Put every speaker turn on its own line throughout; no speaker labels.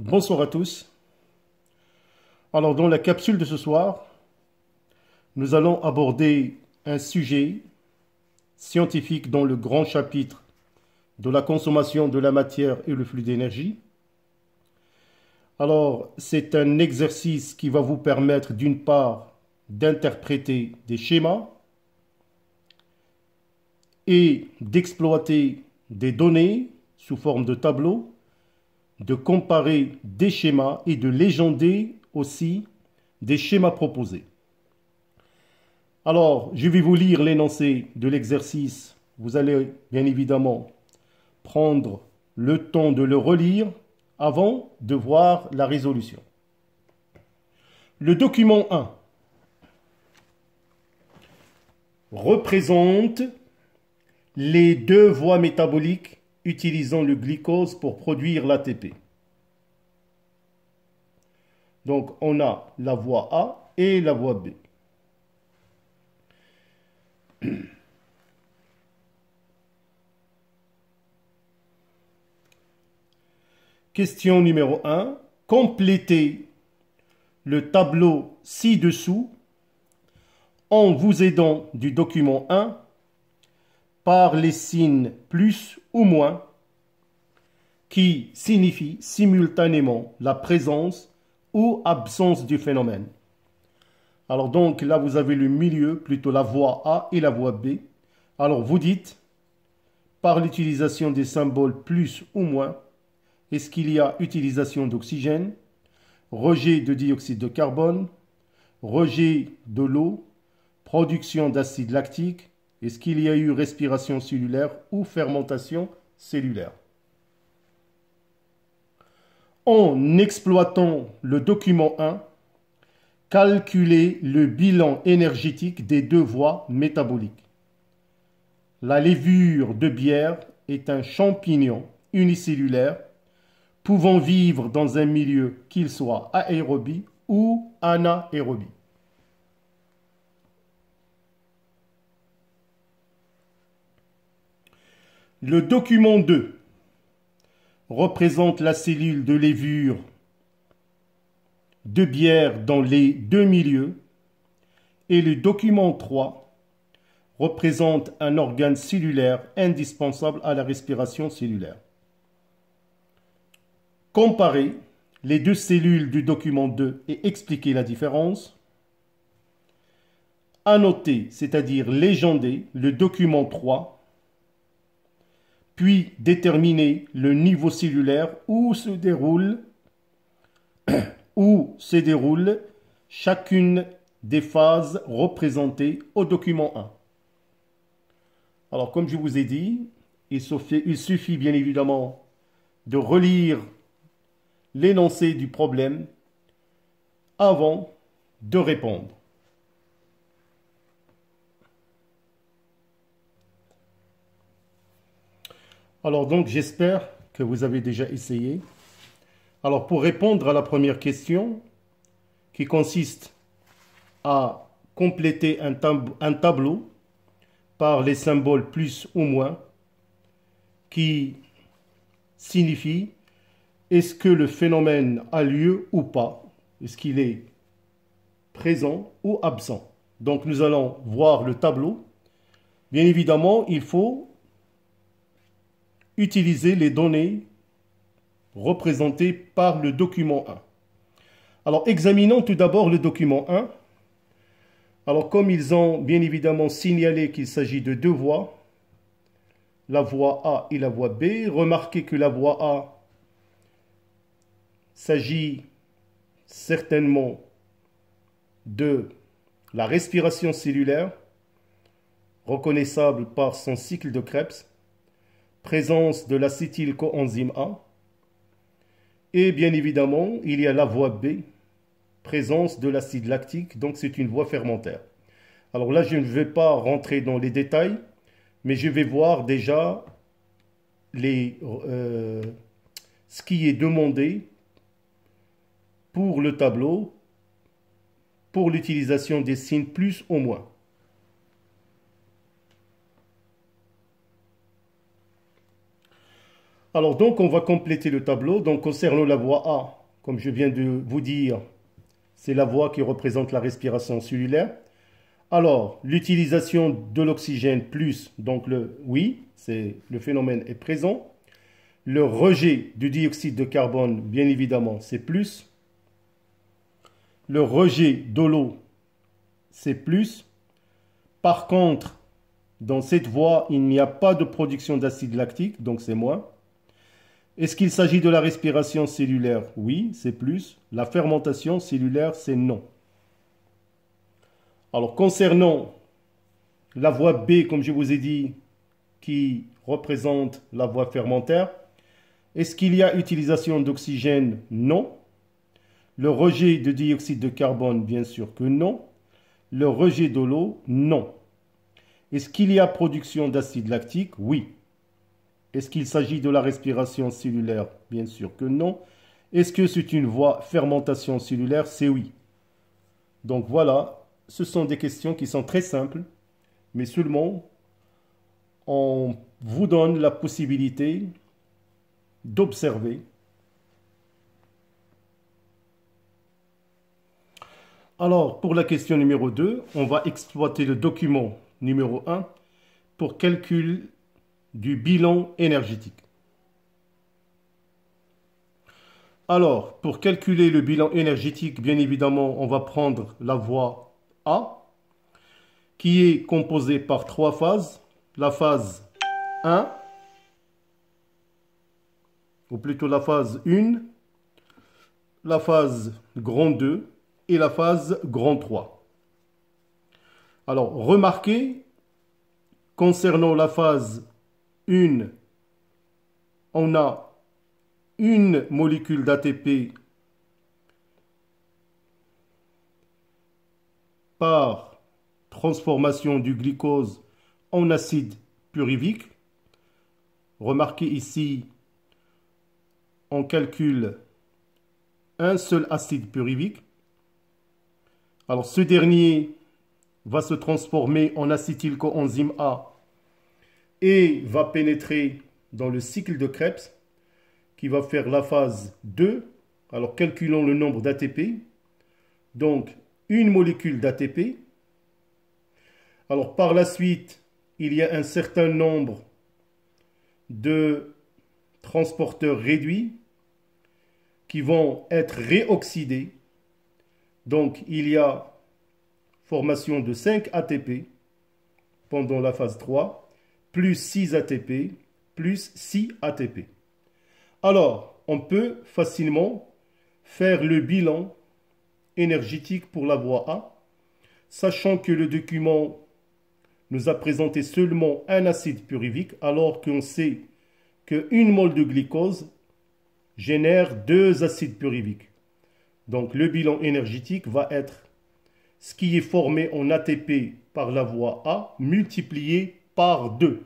Bonsoir à tous. Alors, dans la capsule de ce soir, nous allons aborder un sujet scientifique dans le grand chapitre de la consommation de la matière et le flux d'énergie. Alors, c'est un exercice qui va vous permettre d'une part d'interpréter des schémas et d'exploiter des données sous forme de tableaux, de comparer des schémas et de légender aussi des schémas proposés. Alors, je vais vous lire l'énoncé de l'exercice. Vous allez bien évidemment prendre le temps de le relire avant de voir la résolution. Le document 1 représente les deux voies métaboliques utilisant le glucose pour produire l'ATP. Donc, on a la voie A et la voie B. Question numéro 1. Complétez le tableau ci-dessous en vous aidant du document 1 par les signes plus ou moins qui signifient simultanément la présence ou absence du phénomène. Alors donc là vous avez le milieu, plutôt la voie A et la voie B. Alors vous dites, par l'utilisation des symboles plus ou moins, est-ce qu'il y a utilisation d'oxygène, rejet de dioxyde de carbone, rejet de l'eau, production d'acide lactique, est-ce qu'il y a eu respiration cellulaire ou fermentation cellulaire? En exploitant le document 1, calculez le bilan énergétique des deux voies métaboliques. La levure de bière est un champignon unicellulaire pouvant vivre dans un milieu qu'il soit aérobie ou anaérobie. Le document 2 représente la cellule de levure de bière dans les deux milieux et le document 3 représente un organe cellulaire indispensable à la respiration cellulaire. Comparez les deux cellules du document 2 et expliquez la différence. Annotez, c'est-à-dire légender, le document 3, puis déterminez le niveau cellulaire où se déroule chacune des phases représentées au document 1. Alors, comme je vous ai dit, il suffit bien évidemment de relire l'énoncé du problème avant de répondre. Alors donc, j'espère que vous avez déjà essayé. Alors, pour répondre à la première question, qui consiste à compléter un tableau par les symboles plus ou moins, qui signifient est-ce que le phénomène a lieu ou pas? Est-ce qu'il est présent ou absent? Donc nous allons voir le tableau. Bien évidemment, il faut utiliser les données représentées par le document 1. Alors examinons tout d'abord le document 1. Alors comme ils ont bien évidemment signalé qu'il s'agit de deux voies, la voie A et la voie B, remarquez que la voie A s'agit certainement de la respiration cellulaire, reconnaissable par son cycle de Krebs, présence de l'acétyl-coenzyme A, et bien évidemment, il y a la voie B, présence de l'acide lactique, donc c'est une voie fermentaire. Alors là, je ne vais pas rentrer dans les détails, mais je vais voir déjà ce qui est demandé pour le tableau, pour l'utilisation des signes plus ou moins. Alors donc on va compléter le tableau. Donc concernant la voie A, comme je viens de vous dire, c'est la voie qui représente la respiration cellulaire. Alors l'utilisation de l'oxygène plus, donc oui, le phénomène est présent. Le rejet du dioxyde de carbone, bien évidemment, c'est plus. Le rejet de l'eau, c'est plus. Par contre, dans cette voie, il n'y a pas de production d'acide lactique, donc c'est moins. Est-ce qu'il s'agit de la respiration cellulaire? Oui, c'est plus. La fermentation cellulaire, c'est non. Alors, concernant la voie B, comme je vous ai dit, qui représente la voie fermentaire, est-ce qu'il y a utilisation d'oxygène? Non. Le rejet de dioxyde de carbone, bien sûr que non. Le rejet de l'eau, non. Est-ce qu'il y a production d'acide lactique? Oui. Est-ce qu'il s'agit de la respiration cellulaire? Bien sûr que non. Est-ce que c'est une voie fermentation cellulaire? C'est oui. Donc voilà, ce sont des questions qui sont très simples, mais seulement on vous donne la possibilité d'observer. Alors, pour la question numéro 2, on va exploiter le document numéro 1 pour calcul du bilan énergétique. Alors, pour calculer le bilan énergétique, bien évidemment, on va prendre la voie A, qui est composée par 3 phases. La phase 1, ou plutôt la phase 1, la phase grand 2 et la phase grand 3. Alors, remarquez, concernant la phase 1, on a une molécule d'ATP par transformation du glucose en acide pyruvique. Remarquez ici, on calcule un seul acide pyruvique. Alors ce dernier va se transformer en acétylcoenzyme A et va pénétrer dans le cycle de Krebs qui va faire la phase 2. Alors calculons le nombre d'ATP. Donc une molécule d'ATP. Alors par la suite, il y a un certain nombre de transporteurs réduits qui vont être réoxydés. Donc il y a formation de 5 ATP pendant la phase 3, plus 6 ATP, plus 6 ATP. Alors, on peut facilement faire le bilan énergétique pour la voie A, sachant que le document nous a présenté seulement un acide pyruvique, alors qu'on sait qu'une mole de glucose génère 2 acides pyruviques. Donc le bilan énergétique va être ce qui est formé en ATP par la voie A multiplié par 2.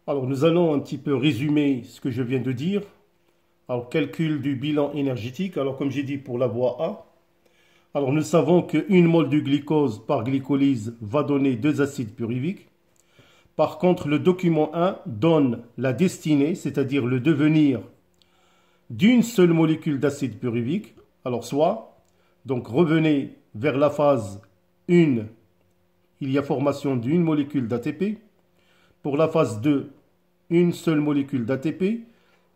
Alors nous allons un petit peu résumer ce que je viens de dire. Alors calcul du bilan énergétique. Alors comme j'ai dit pour la voie A. Alors nous savons qu'une mole de glucose par glycolyse va donner 2 acides pyruviques. Par contre le document 1 donne la destinée, c'est-à-dire le devenir d'une seule molécule d'acide pyruvique. Alors soit, donc revenez vers la phase 1, il y a formation d'une molécule d'ATP. Pour la phase 2, une seule molécule d'ATP.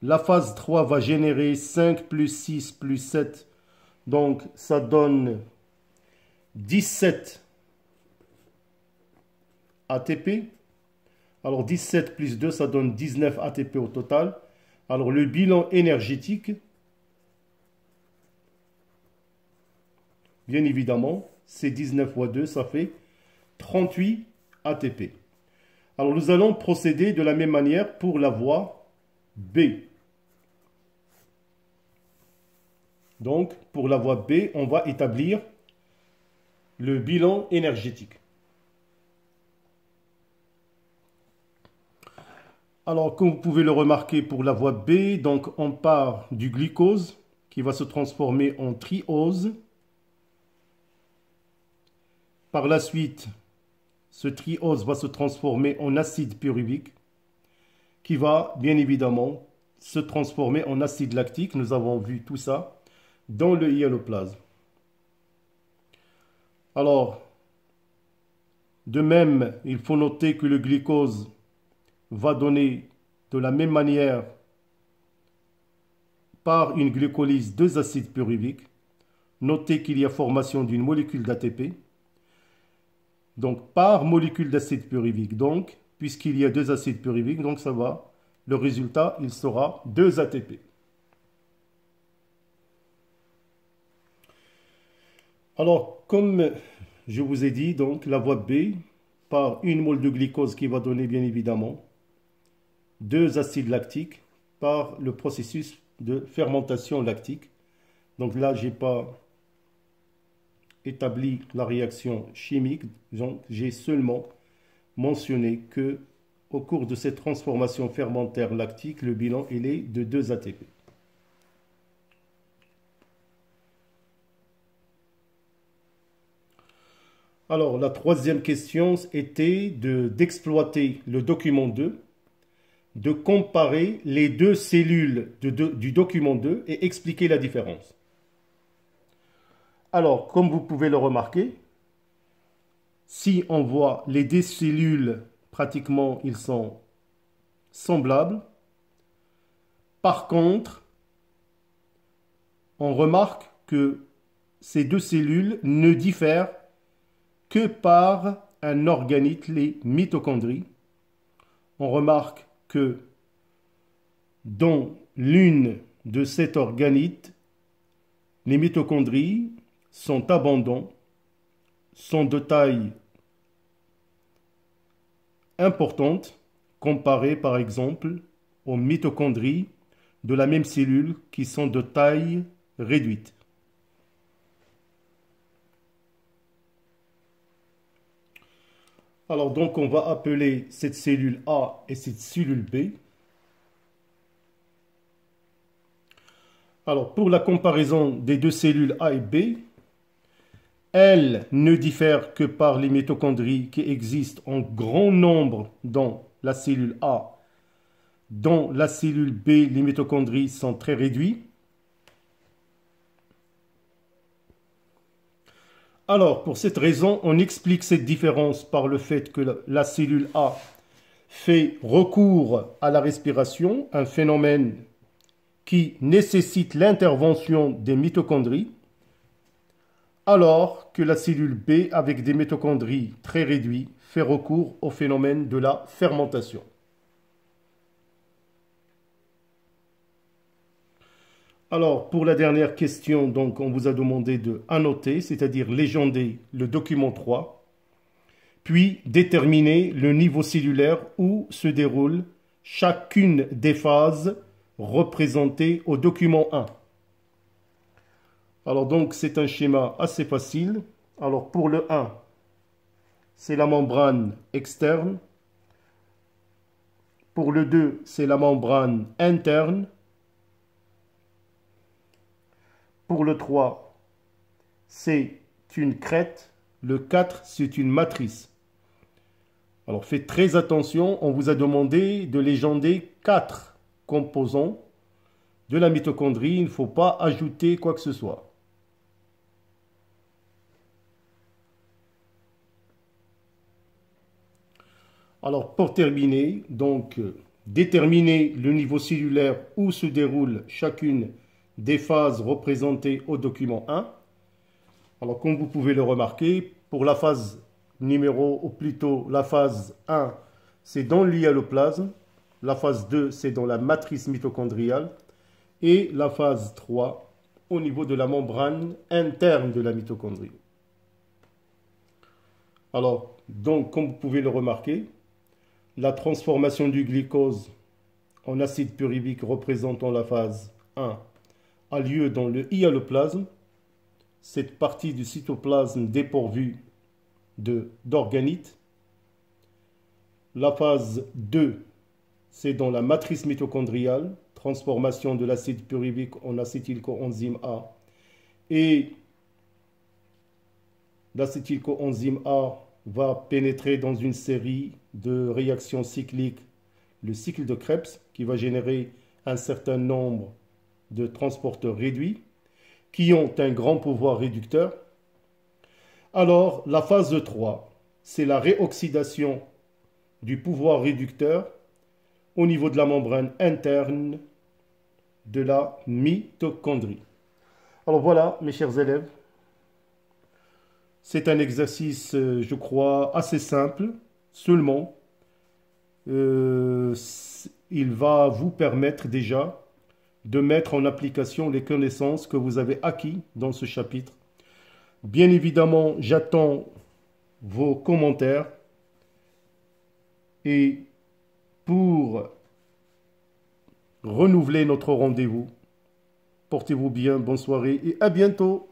La phase 3 va générer 5 plus 6 plus 7. Donc ça donne 17 ATP. Alors 17 plus 2, ça donne 19 ATP au total. Alors le bilan énergétique, bien évidemment, c'est 19 fois 2, ça fait 38 ATP. Alors nous allons procéder de la même manière pour la voie B. Donc pour la voie B, on va établir le bilan énergétique. Alors comme vous pouvez le remarquer pour la voie B, donc on part du glucose qui va se transformer en triose. Par la suite, ce triose va se transformer en acide pyruvique qui va bien évidemment se transformer en acide lactique. Nous avons vu tout ça dans le hyaloplasme. Alors, de même, il faut noter que le glucose va donner de la même manière par une glucolyse deux acides pyruviques. Notez qu'il y a formation d'une molécule d'ATP. Donc, par molécule d'acide pyruvique, donc, puisqu'il y a deux acides pyruviques, donc ça va, le résultat, il sera 2 ATP. Alors, comme je vous ai dit, donc, la voie B, par une mole de glucose qui va donner, bien évidemment, 2 acides lactiques par le processus de fermentation lactique. Donc là, je n'ai pas établi la réaction chimique, donc j'ai seulement mentionné que au cours de cette transformation fermentaire lactique, le bilan il est de 2 ATP. Alors, la troisième question était d'exploiter le document 2, de comparer les deux cellules du document 2 et expliquer la différence. Alors, comme vous pouvez le remarquer, si on voit les deux cellules, pratiquement, ils sont semblables. Par contre, on remarque que ces deux cellules ne diffèrent que par un organite, les mitochondries. On remarque que dans l'une de ces organites, les mitochondries sont abondantes, sont de taille importante, comparée par exemple aux mitochondries de la même cellule qui sont de taille réduite. Alors donc on va appeler cette cellule A et cette cellule B. Alors pour la comparaison des deux cellules A et B, elles ne diffèrent que par les mitochondries qui existent en grand nombre dans la cellule A. Dans la cellule B, les mitochondries sont très réduites. Alors, pour cette raison, on explique cette différence par le fait que la cellule A fait recours à la respiration, un phénomène qui nécessite l'intervention des mitochondries, alors que la cellule B, avec des mitochondries très réduites, fait recours au phénomène de la fermentation. Alors, pour la dernière question, donc, on vous a demandé de annoter, c'est-à-dire légender le document 3, puis déterminer le niveau cellulaire où se déroule chacune des phases représentées au document 1. Alors donc, c'est un schéma assez facile. Alors pour le 1, c'est la membrane externe. Pour le 2, c'est la membrane interne. Pour le 3, c'est une crête. Le 4, c'est une matrice. Alors faites très attention, on vous a demandé de légender 4 composants de la mitochondrie. Il ne faut pas ajouter quoi que ce soit. Alors pour terminer, donc déterminer le niveau cellulaire où se déroule chacune des phases représentées au document 1. Alors comme vous pouvez le remarquer, pour la phase numéro, ou plutôt la phase 1, c'est dans l'hyaloplasme. La phase 2, c'est dans la matrice mitochondriale. Et la phase 3, au niveau de la membrane interne de la mitochondrie. Alors, donc, comme vous pouvez le remarquer, la transformation du glucose en acide pyruvique représentant la phase 1 a lieu dans le hyaloplasme, cette partie du cytoplasme dépourvue d'organites. La phase 2, c'est dans la matrice mitochondriale, transformation de l'acide pyruvique en acétylcoenzyme A. Et l'acétylcoenzyme A va pénétrer dans une série de réactions cycliques, le cycle de Krebs, qui va générer un certain nombre de transporteurs réduits, qui ont un grand pouvoir réducteur. Alors, la phase 3, c'est la réoxydation du pouvoir réducteur au niveau de la membrane interne de la mitochondrie. Alors voilà, mes chers élèves, c'est un exercice, je crois, assez simple. Seulement, il va vous permettre déjà de mettre en application les connaissances que vous avez acquises dans ce chapitre. Bien évidemment, j'attends vos commentaires et pour renouveler notre rendez-vous, portez-vous bien, bonne soirée et à bientôt.